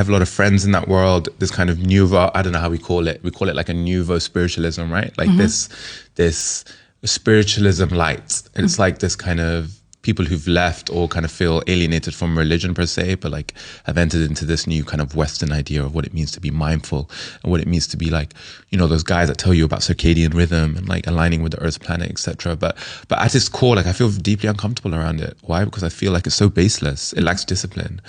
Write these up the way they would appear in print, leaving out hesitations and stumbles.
have a lot of friends in that world. This kind of nouveau, I don't know how we call it. We call it like a nouveau spiritualism, right? Like this spiritualism light. It's like this kind of people who've left or kind of feel alienated from religion per se, but like have entered into this new kind of Western idea of what it means to be mindful and what it means to be like, you know, those guys that tell you about circadian rhythm and like aligning with the Earth's planet, etc. But at its core, like I feel deeply uncomfortable around it. Why? Because I feel like it's so baseless. It lacks discipline.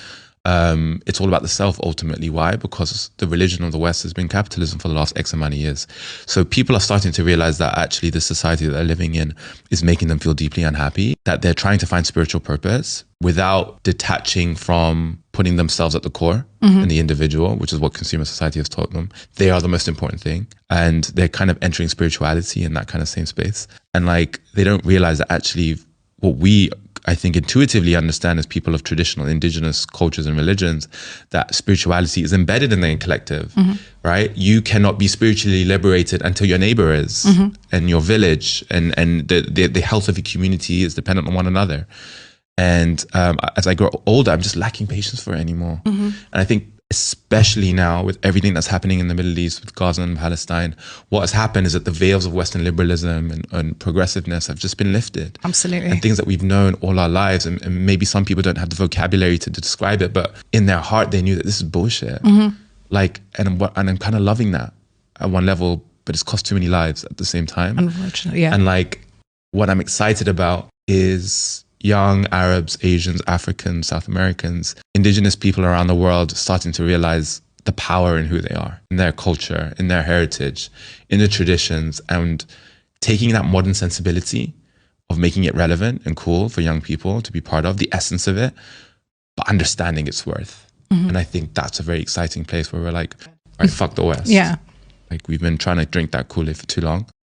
It's all about the self ultimately. Why? Because the religion of the West has been capitalism for the last X amount of years. So people are starting to realize that actually the society that they're living in is making them feel deeply unhappy, that they're trying to find spiritual purpose without detaching from putting themselves at the core in the individual, which is what consumer society has taught them. They are the most important thing. And they're kind of entering spirituality in that kind of same space. And like, they don't realize that actually what we, I think, intuitively understand as people of traditional indigenous cultures and religions, that spirituality is embedded in the collective, right? You cannot be spiritually liberated until your neighbor is, and your village, and the health of your community is dependent on one another. And as I grow older, I'm just lacking patience for it anymore. And I think especially now with everything that's happening in the Middle East with Gaza and Palestine, what has happened is that the veils of Western liberalism and progressiveness have just been lifted. Absolutely. And things that we've known all our lives, and maybe some people don't have the vocabulary to describe it, but in their heart, they knew that this is bullshit. Like, and I'm kind of loving that at one level, but it's cost too many lives at the same time. Unfortunately, yeah. And like, what I'm excited about is young Arabs, Asians, Africans, South Americans, indigenous people around the world starting to realize the power in who they are, in their culture, in their heritage, in the traditions, and taking that modern sensibility of making it relevant and cool for young people to be part of, the essence of it, but understanding its worth. And I think that's a very exciting place where we're like, all right, fuck the West. Yeah. Like, we've been trying to drink that Kool-Aid for too long.